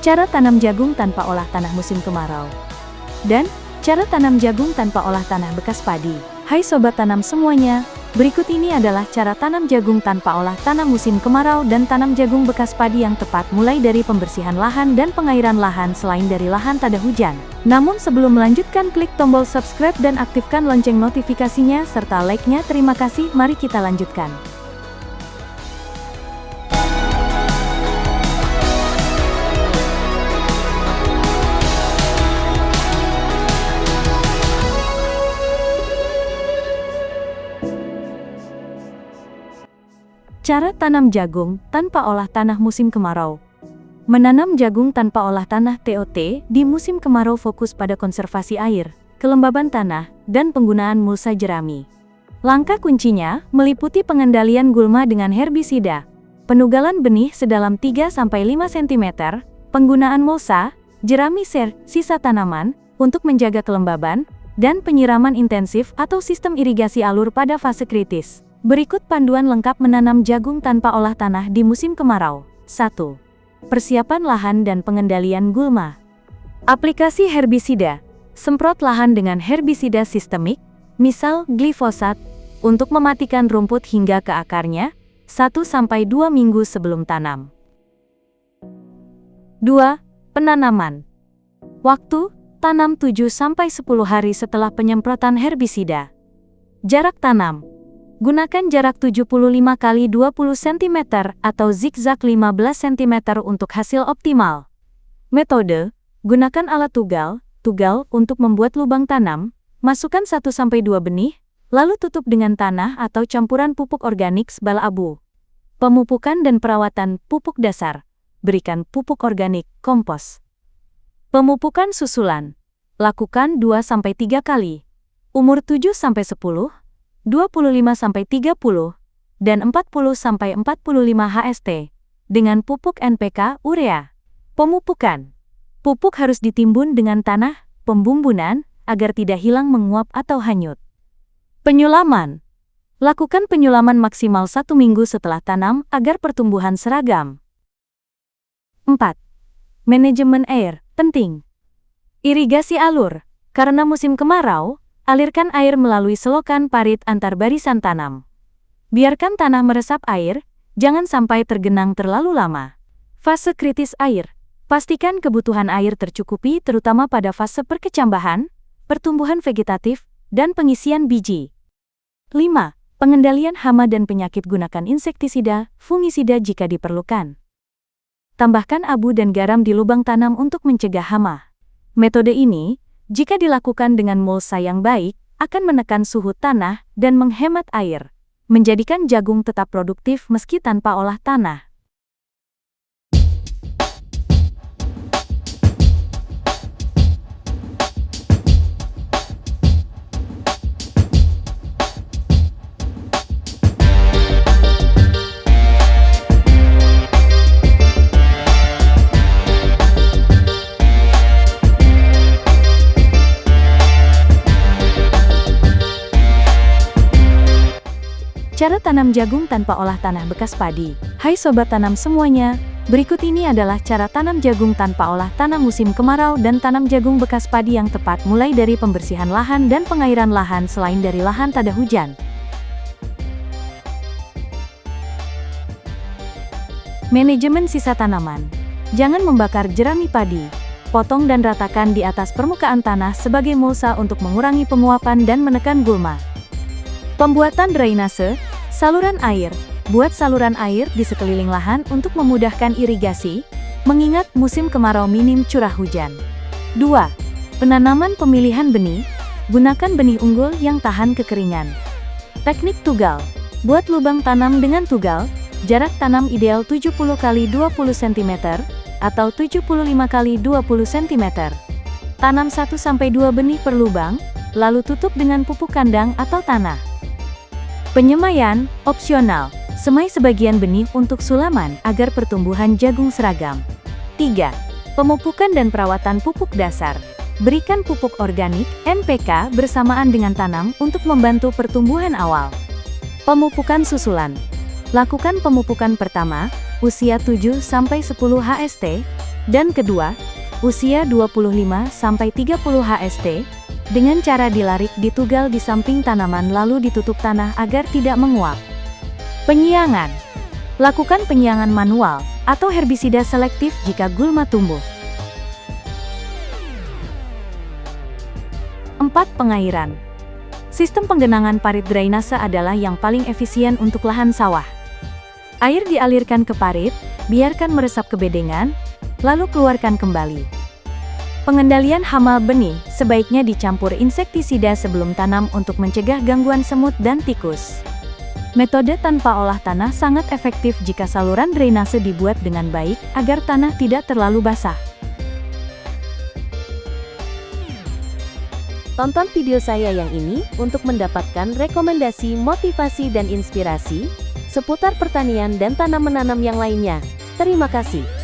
cara tanam jagung tanpa olah tanah musim kemarau, dan cara tanam jagung tanpa olah tanah bekas padi. Hai sobat tanam semuanya, berikut ini adalah cara tanam jagung tanpa olah tanah musim kemarau dan tanam jagung bekas padi yang tepat, mulai dari pembersihan lahan dan pengairan lahan selain dari lahan tada hujan. Namun sebelum melanjutkan, klik tombol subscribe dan aktifkan lonceng notifikasinya serta like-nya. Terima kasih, mari kita lanjutkan. Cara tanam jagung tanpa olah tanah musim kemarau. Menanam jagung tanpa olah tanah (TOT) di musim kemarau fokus pada konservasi air, kelembaban tanah, dan penggunaan mulsa jerami. Langkah kuncinya meliputi pengendalian gulma dengan herbisida, penugalan benih sedalam 3-5 cm, penggunaan mulsa, jerami sisa tanaman untuk menjaga kelembaban, dan penyiraman intensif atau sistem irigasi alur pada fase kritis. Berikut panduan lengkap menanam jagung tanpa olah tanah di musim kemarau. 1. Persiapan lahan dan pengendalian gulma. Aplikasi herbisida. Semprot lahan dengan herbisida sistemik, misal glifosat, untuk mematikan rumput hingga ke akarnya, 1-2 minggu sebelum tanam. 2. Penanaman. Waktu, tanam 7-10 hari setelah penyemprotan herbisida. Jarak tanam. Gunakan jarak 75 x 20 cm atau zigzag 15 cm untuk hasil optimal. Metode, gunakan alat tugal untuk membuat lubang tanam, masukkan 1-2 benih, lalu tutup dengan tanah atau campuran pupuk organik sebal abu. Pemupukan dan perawatan pupuk dasar, berikan pupuk organik, kompos. Pemupukan susulan, lakukan 2-3 kali. Umur 7-10, 25-30, dan 40-45 HST, dengan pupuk NPK urea. Pemupukan. Pupuk harus ditimbun dengan tanah, pembumbunan, agar tidak hilang menguap atau hanyut. Penyulaman. Lakukan penyulaman maksimal 1 minggu setelah tanam agar pertumbuhan seragam. 4. Manajemen air, penting. Irigasi alur. Karena musim kemarau, alirkan air melalui selokan parit antar barisan tanam. Biarkan tanah meresap air, jangan sampai tergenang terlalu lama. Fase kritis air. Pastikan kebutuhan air tercukupi terutama pada fase perkecambahan, pertumbuhan vegetatif, dan pengisian biji. 5. Pengendalian hama dan penyakit. Gunakan insektisida, fungisida jika diperlukan. Tambahkan abu dan garam di lubang tanam untuk mencegah hama. Metode ini, jika dilakukan dengan mulsa yang baik, akan menekan suhu tanah dan menghemat air, menjadikan jagung tetap produktif meski tanpa olah tanah. Cara tanam jagung tanpa olah tanah bekas padi. Hai sobat tanam semuanya, berikut ini adalah cara tanam jagung tanpa olah tanah musim kemarau dan tanam jagung bekas padi yang tepat, mulai dari pembersihan lahan dan pengairan lahan selain dari lahan tada hujan. Manajemen sisa tanaman. Jangan membakar jerami padi. Potong dan ratakan di atas permukaan tanah sebagai mulsa untuk mengurangi penguapan dan menekan gulma. Pembuatan drainase. Saluran air. Buat saluran air di sekeliling lahan untuk memudahkan irigasi, mengingat musim kemarau minim curah hujan. 2. Penanaman pemilihan benih. Gunakan benih unggul yang tahan kekeringan. Teknik tugal. Buat lubang tanam dengan tugal, jarak tanam ideal 70 x 20 cm atau 75 x 20 cm. Tanam 1-2 benih per lubang, lalu tutup dengan pupuk kandang atau tanah. Penyemaian, opsional. Semai sebagian benih untuk sulaman agar pertumbuhan jagung seragam. 3. Pemupukan dan perawatan pupuk dasar. Berikan pupuk organik, NPK, bersamaan dengan tanam untuk membantu pertumbuhan awal. Pemupukan susulan. Lakukan pemupukan pertama, usia 7-10 HST, Dan kedua, usia 25-30 HST, dengan cara dilarik ditugal di samping tanaman lalu ditutup tanah agar tidak menguap. Penyiangan. Lakukan penyiangan manual atau herbisida selektif jika gulma tumbuh. 4. Pengairan. Sistem penggenangan parit drainase adalah yang paling efisien untuk lahan sawah. Air dialirkan ke parit, biarkan meresap ke bedengan, lalu keluarkan kembali. Pengendalian hama benih sebaiknya dicampur insektisida sebelum tanam untuk mencegah gangguan semut dan tikus. Metode tanpa olah tanah sangat efektif jika saluran drainase dibuat dengan baik agar tanah tidak terlalu basah. Tonton video saya yang ini untuk mendapatkan rekomendasi, motivasi, dan inspirasi seputar pertanian dan tanam menanam yang lainnya. Terima kasih.